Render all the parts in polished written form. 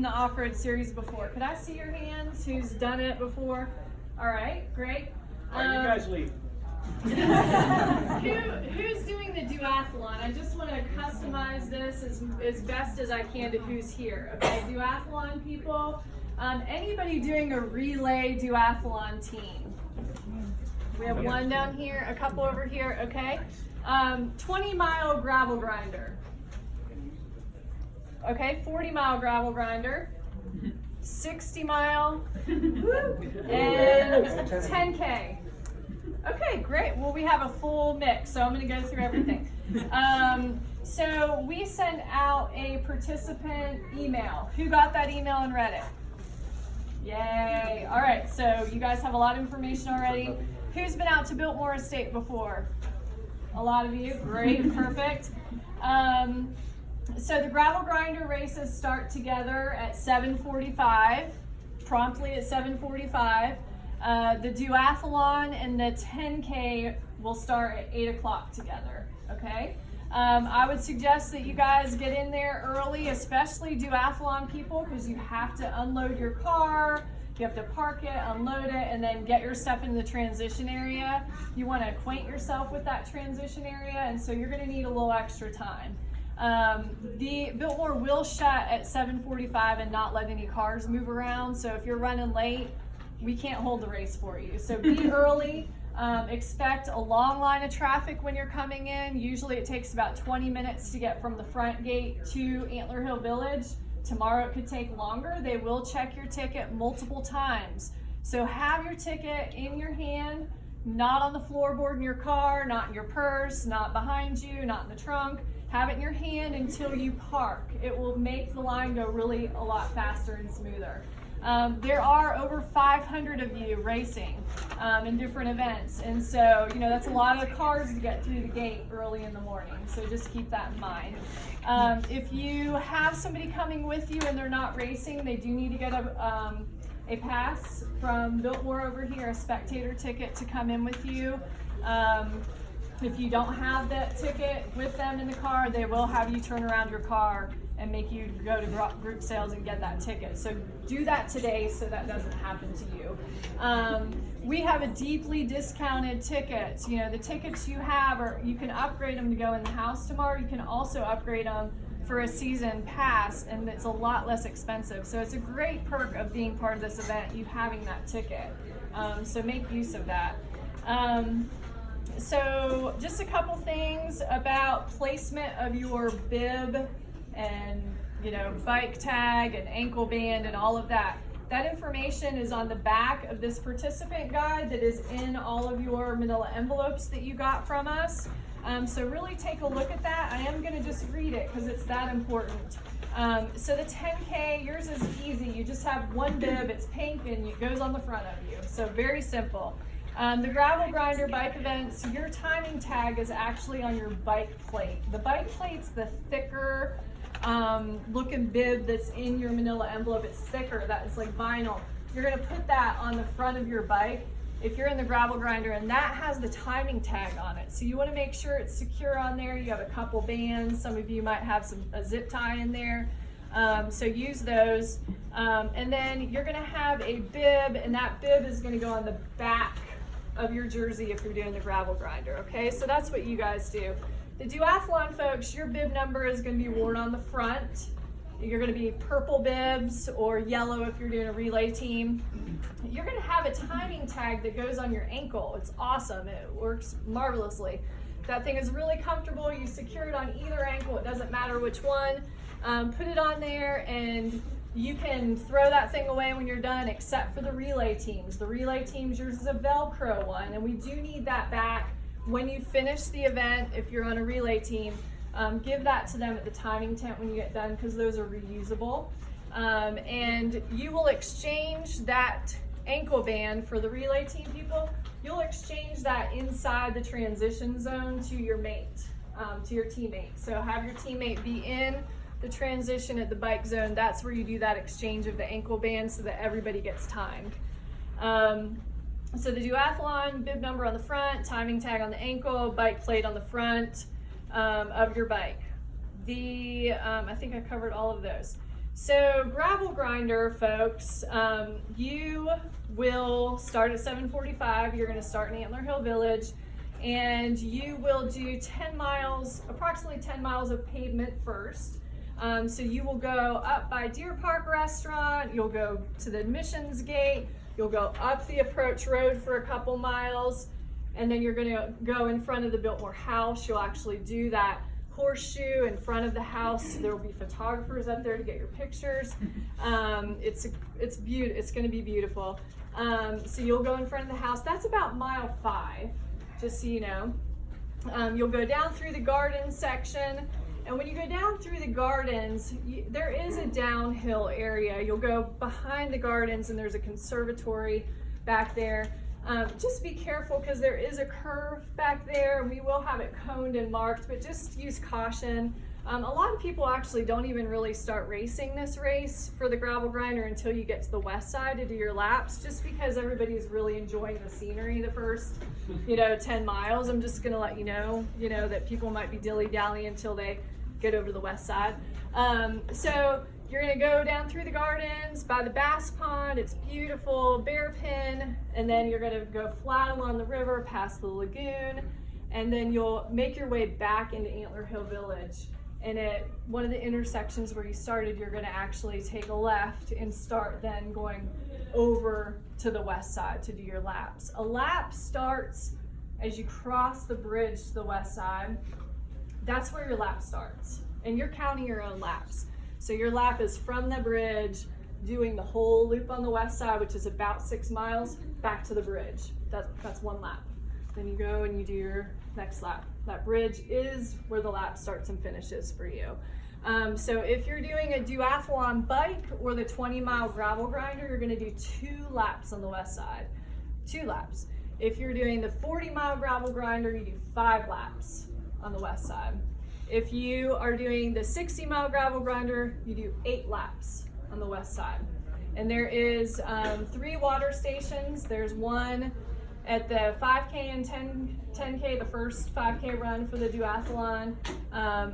the off-road series before? Could I see your hands? Who's done it before? All right, great. All right, you guys leave. Who's doing the duathlon? I just want to customize this as best as I can to who's here. Okay, duathlon people. Anybody doing a relay duathlon team? We have one down here, a couple over here. Okay. 20-mile gravel grinder. Okay, 40-mile gravel grinder. 60-mile and 10K. Okay, great. Well, we have a full mix, so I'm going to go through everything. So we sent out a participant email. Who got that email and read it? Yay. All right, so you guys have a lot of information already. Who's been out to Biltmore Estate before? A lot of you. Great, perfect. So the gravel grinder races start together at 7:45, promptly at 7:45. The duathlon and the 10K will start at 8 o'clock together, okay? I would suggest that you guys get in there early, especially duathlon people, because you have to unload your car, you have to park it, unload it, and then get your stuff in the transition area. You want to acquaint yourself with that transition area, and so you're going to need a little extra time. The Biltmore will shut at 7:45 and not let any cars move around, so if you're running late, we can't hold the race for you. So be early. Expect a long line of traffic when you're coming in. Usually it takes about 20 minutes to get from the front gate to Antler Hill Village. Tomorrow it could take longer. They will check your ticket multiple times. So have your ticket in your hand, not on the floorboard in your car, not in your purse, not behind you, not in the trunk. Have it in your hand until you park. It will make the line go really a lot faster and smoother. There are over 500 of you racing in different events, and so that's a lot of cars to get through the gate early in the morning, so just keep that in mind. If you have somebody coming with you and they're not racing, they do need to get a pass from Biltmore over here, a spectator ticket to come in with you. If you don't have that ticket with them in the car, they will have you turn around your car and make you go to group sales and get that ticket. So do that today so that doesn't happen to you. We have a deeply discounted tickets. The tickets you have, or you can upgrade them to go in the house tomorrow. You can also upgrade them for a season pass, and it's a lot less expensive. So it's a great perk of being part of this event, you having that ticket. So make use of that. So just a couple things about placement of your bib and bike tag and ankle band and all of that. That information is on the back of this participant guide that is in all of your manila envelopes that you got from us. So really take a look at that. I am going to just read it because it's that important. So the 10K, yours is easy. You just have one bib, it's pink, and it goes on the front of you. So very simple. The gravel grinder bike events, your timing tag is actually on your bike plate. The bike plate's the thicker looking bib that's in your manila envelope. It's thicker, that is like vinyl. You're going to put that on the front of your bike if you're in the gravel grinder, and that has the timing tag on it. So you want to make sure it's secure on there. You have a couple bands. Some of you might have a zip tie in there. So use those. And then you're going to have a bib, and that bib is going to go on the back of your jersey if you're doing the gravel grinder. Okay, so that's what you guys do. The duathlon folks, your bib number is going to be worn on the front. You're going to be purple bibs or yellow if you're doing a relay team. You're going to have a timing tag that goes on your ankle. It's awesome. It works marvelously. That thing is really comfortable. You secure it on either ankle. It doesn't matter which one. Put it on there, and you can throw that thing away when you're done, except for the relay teams. The relay teams, yours is a Velcro one, and we do need that back when you finish the event. If you're on a relay team, give that to them at the timing tent when you get done, because those are reusable. And you will exchange that ankle band for the relay team people. You'll exchange that inside the transition zone to your mate, to your teammate. So have your teammate be in the transition at the bike zone. That's where you do that exchange of the ankle band so that everybody gets timed. So the duathlon, bib number on the front, timing tag on the ankle, bike plate on the front of your bike. I think I covered all of those. So gravel grinder, folks, you will start at 7:45. You're going to start in Antler Hill Village, and you will do 10 miles, approximately 10 miles of pavement first. So you will go up by Deer Park Restaurant, you'll go to the admissions gate, you'll go up the approach road for a couple miles, and then you're gonna go in front of the Biltmore house. You'll actually do that horseshoe in front of the house. There will be photographers up there to get your pictures. It's gonna be beautiful. So you'll go in front of the house. That's about mile 5, just so you know. You'll go down through the garden section. And when you go down through the gardens, there is a downhill area. You'll go behind the gardens and there's a conservatory back there. Just be careful because there is a curve back there. We will have it coned and marked, but just use caution. A lot of people actually don't even really start racing this race for the gravel grinder until you get to the west side to do your laps, just because everybody's really enjoying the scenery the first, 10 miles. I'm just gonna let you know, that people might be dilly-dallying until they get over to the west side. So you're gonna go down through the gardens by the bass pond. It's beautiful, bear pin, and then you're gonna go flat along the river past the lagoon, and then you'll make your way back into Antler Hill Village. And at one of the intersections where you started, you're gonna actually take a left and start then going over to the west side to do your laps. A lap starts as you cross the bridge to the west side. That's where your lap starts. And you're counting your own laps. So your lap is from the bridge, doing the whole loop on the west side, which is about 6 miles, back to the bridge. That's one lap. Then you go and you do your next lap. That bridge is where the lap starts and finishes for you. So if you're doing a duathlon bike or the 20-mile gravel grinder, you're gonna do 2 laps on the west side, 2 laps. If you're doing the 40-mile gravel grinder, you do 5 laps on the west side. If you are doing the 60-mile gravel grinder, you do 8 laps on the west side. And there is 3 water stations. There's one at the 5K and 10K, the first 5K run for the duathlon.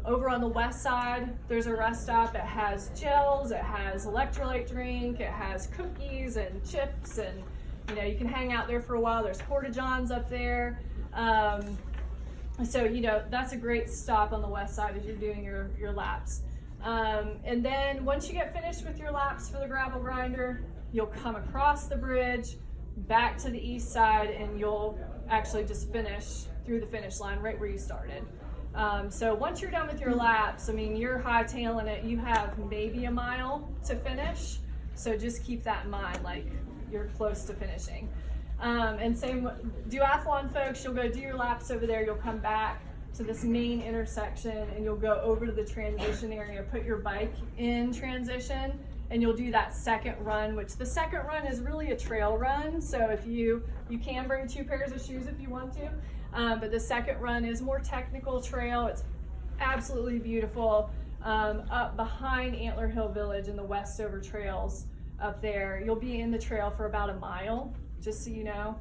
Over on the west side, there's a rest stop. It has gels, it has electrolyte drink, it has cookies and chips, and you can hang out there for a while. There's porta-johns up there. So that's a great stop on the west side as you're doing your laps. And then once you get finished with your laps for the gravel grinder, you'll come across the bridge back to the east side, and you'll actually just finish through the finish line right where you started. So once you're done with your laps, you're hightailing it. You have maybe a mile to finish. So just keep that in mind, like you're close to finishing. And same duathlon folks, you'll go do your laps over there. You'll come back to this main intersection and you'll go over to the transition area, put your bike in transition, and you'll do that second run, which the second run is really a trail run. So if you can bring 2 pairs of shoes if you want to, but the second run is more technical trail. It's absolutely beautiful. Up behind Antler Hill Village in the Westover trails up there. You'll be in the trail for about a mile, just so you know.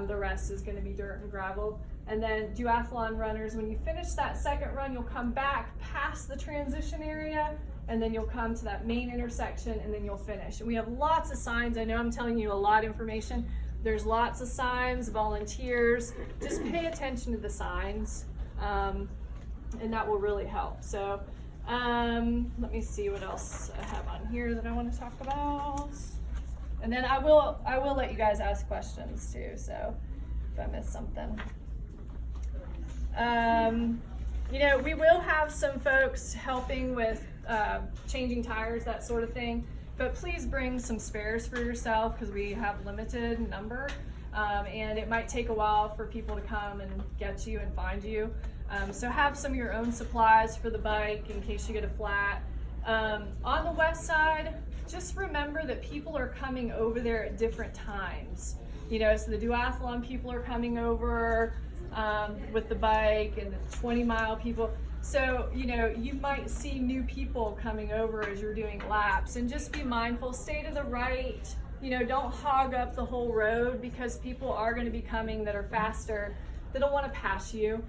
The rest is gonna be dirt and gravel. And then duathlon runners, when you finish that second run, you'll come back past the transition area, and then you'll come to that main intersection, and then you'll finish. And we have lots of signs. I know I'm telling you a lot of information. There's lots of signs, volunteers. Just pay attention to the signs, and that will really help. So let me see what else I have on here that I want to talk about. And then I will let you guys ask questions too, so if I miss something. We will have some folks helping with changing tires, that sort of thing, but please bring some spares for yourself because we have limited number, and it might take a while for people to come and get you and find you. So have some of your own supplies for the bike in case you get a flat. On the west side, just remember that people are coming over there at different times. So the duathlon people are coming over with the bike, and the 20-mile people. So, you might see new people coming over as you're doing laps, and just be mindful, stay to the right, don't hog up the whole road because people are going to be coming that are faster, that don't want to pass you.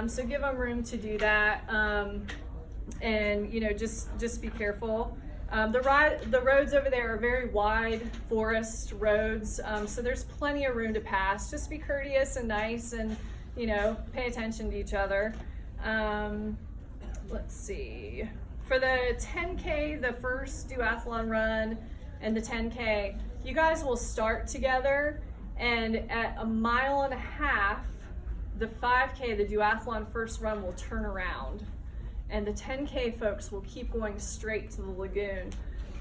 So give them room to do that. And, just be careful. The roads over there are very wide forest roads, so there's plenty of room to pass. Just be courteous and nice, and pay attention to each other. Let's see. For the 10K, the first duathlon run, and the 10K, you guys will start together, and at 1.5 miles, the 5K, the duathlon first run, will turn around. And the 10K folks will keep going straight to the lagoon.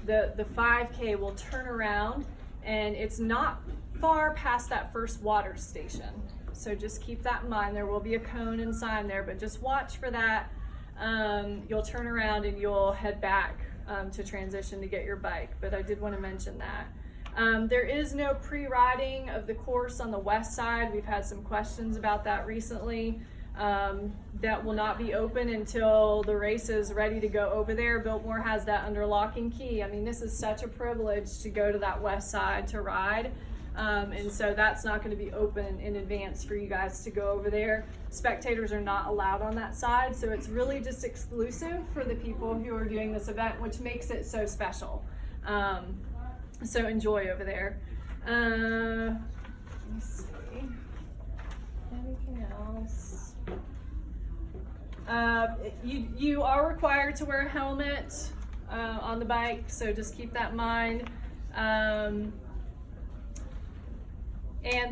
The 5K will turn around, and it's not far past that first water station. So just keep that in mind. There will be a cone and sign there, but just watch for that. You'll turn around and you'll head back to transition to get your bike, but I did want to mention that. There is no pre-riding of the course on the west side. We've had some questions about that recently. That will not be open until the race is ready to go over there. Biltmore has that under lock and key. I mean, this is such a privilege to go to that west side to ride. And so that's not going to be open in advance for you guys to go over there. Spectators are not allowed on that side, so it's really just exclusive for the people who are doing this event, which makes it so special. So enjoy over there. Let me see. Anything else? You are required to wear a helmet on the bike, so just keep that in mind. And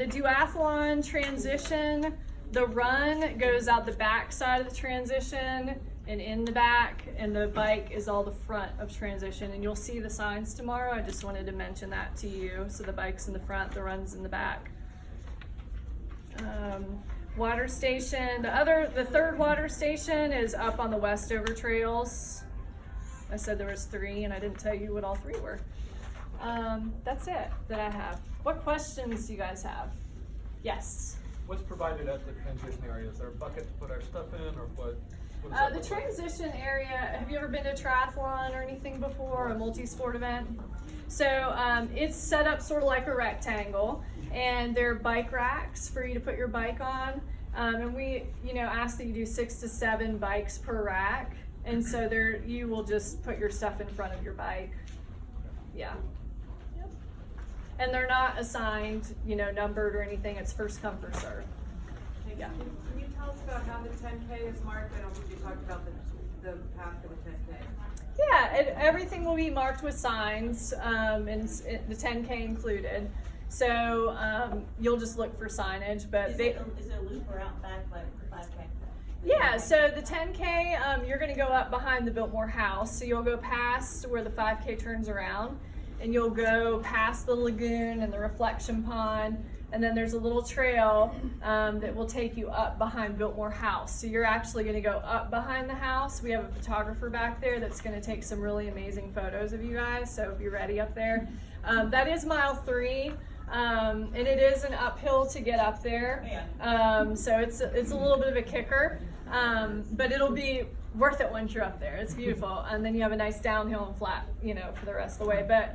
the duathlon transition, the run goes out the back side of the transition and in the back, and the bike is all the front of transition. And you'll see the signs tomorrow. I just wanted to mention that to you. So the bike's in the front, the run's in the back. Water station, the third water station is up on the Westover trails. I said there was 3, and I didn't tell you what all 3 were. That's it that I have. What questions do you guys have? Yes? What's provided at the transition area? Is there a bucket to put our stuff in, or what? The transition area, have you ever been to triathlon or anything before, a multi-sport event? So it's set up sort of like a rectangle, and there are bike racks for you to put your bike on. And we, ask that you do 6 to 7 bikes per rack. And so there, you will just put your stuff in front of your bike. Yeah. Yep. And they're not assigned, numbered or anything. It's first come, first serve. Yeah. Can you tell us about how the 10K is marked? I don't think you talked about the path for the 10K. Yeah, everything will be marked with signs, and the 10K included. So you'll just look for signage. But is it a loop or out back like the 5K? Yeah, so the 10K, you're going to go up behind the Biltmore house. So you'll go past where the 5K turns around, and you'll go past the lagoon and the reflection pond. And then there's a little trail that will take you up behind Biltmore House. So you're actually going to go up behind the house. We have a photographer back there that's going to take some really amazing photos of you guys. So be ready up there. That is mile 3, and it is an uphill to get up there. So it's a little bit of a kicker, but it'll be worth it once you're up there. It's beautiful, and then you have a nice downhill and flat, for the rest of the way. But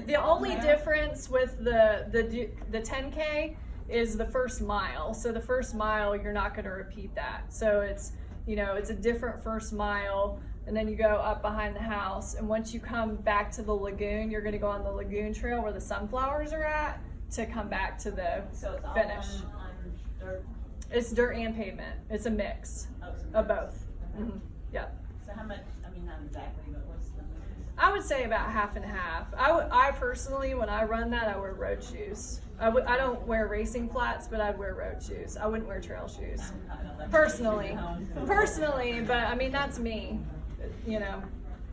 the only difference with the 10K is the first mile. So the first mile, you're not going to repeat that. So it's a different first mile, and then you go up behind the house. And once you come back to the lagoon, you're going to go on the lagoon trail where the sunflowers are at to come back to the finish. On dirt? It's dirt and pavement. It's a mix of both. Mm-hmm. Yeah. So how much, not exactly, but what's the mix? I would say about half and half. I personally, when I run that, I wear road shoes. I don't wear racing flats, but I'd wear road shoes. I wouldn't wear trail shoes. Personally, but that's me.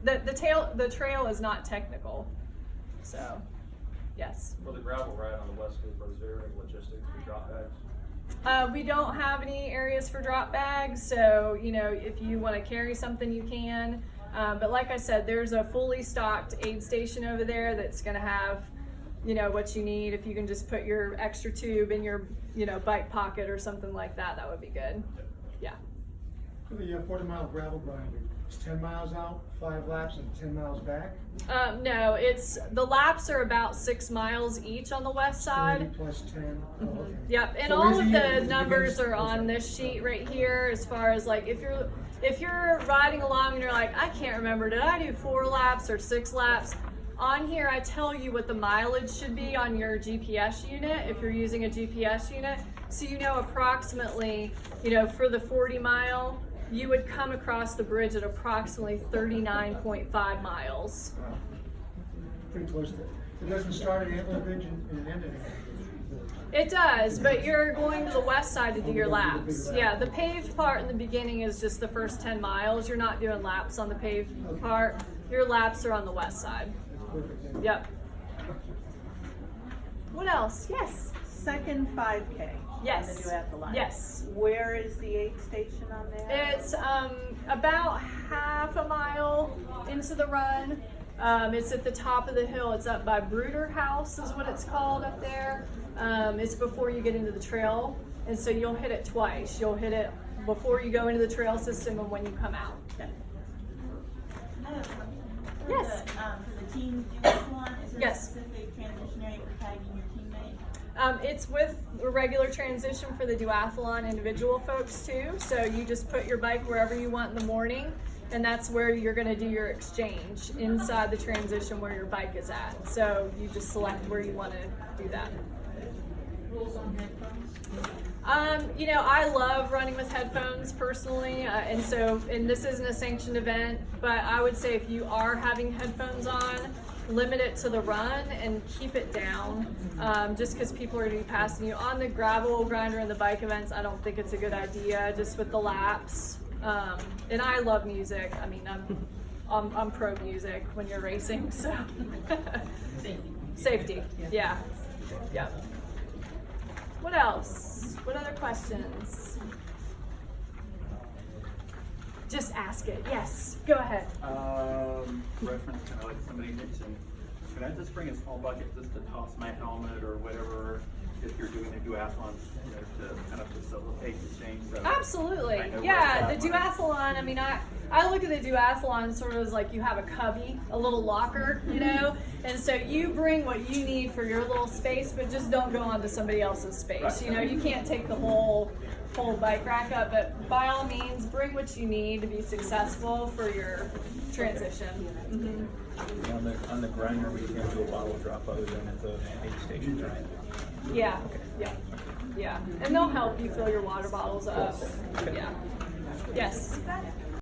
The trail is not technical. So, yes. For the gravel ride on the west loop, is there any logistics for drop bags? We don't have any areas for drop bags, so if you want to carry something, you can. But like I said, there's a fully stocked aid station over there that's going to have, what you need. If you can just put your extra tube in your, bike pocket or something like that, that would be good. Yeah. For the 40-mile gravel grind, It's 10 miles out, 5 laps, and 10 miles back. No, the laps are about 6 miles each on the west 30 side. plus 10. Oh, okay. Yep, and So all where's of the the numbers beginning? are on this sheet right here. As far as like if you're riding along and you're like, I can't remember, did I do 4 laps or 6 laps? On here, I tell you what the mileage should be on your GPS unit if you're using a GPS unit, so you know approximately, for the 40 mile, you would come across the bridge at approximately 39.5 miles. Wow. Pretty close to it. It doesn't start at Antler Ridge and end at Antler Ridge. It does, but you're going to the west side to do your laps. Yeah, the paved part in the beginning is just the first 10 miles. You're not doing laps on the paved part. Your laps are on the west side. Perfect. Yep. What else? Yes. Second 5K. Yes. On the duathlon. Yes. Where is the aid station on there? It's about half a mile into the run. It's at the top of the hill. It's up by Bruder House is what it's called up there. It's before you get into the trail. And so you'll hit it twice. You'll hit it before you go into the trail system and when you come out. Okay. I have one. Yes. For the team duathlon, is there Yes. a specific transition area for tagging your teammate? It's with a regular transition for the duathlon individual folks too. So you just put your bike wherever you want in the morning, and that's where you're going to do your exchange inside the transition where your bike is at. So you just select where you want to do that. Rules on headphones? I love running with headphones personally, and this isn't a sanctioned event, but I would say if you are having headphones on, limit it to the run and keep it down, just because people are going to be passing you. On the gravel grinder and the bike events, I don't think it's a good idea, just with the laps. And I love music. I mean, I'm pro music when you're racing, so. Safety, yeah. What else? What other questions? Just ask it. Yes, go ahead. Reference kind of like somebody mentioned, can I just bring a small bucket just to toss my helmet or whatever if you're doing a duathlon, to kind of facilitate the change? So Absolutely. I know Yeah, where the it's at. duathlon, I mean, I look at the duathlon sort of as like you have a cubby, a little locker, and so you bring what you need for your little space, but just don't go onto somebody else's space. Right. You can't take the whole bike rack up, but by all means, bring what you need to be successful for your transition. Mm-hmm. On the grinder, we can't do a bottle drop other than at the aid stations, right? Yeah. And they'll help you fill your water bottles up. Yeah. Yes. Is that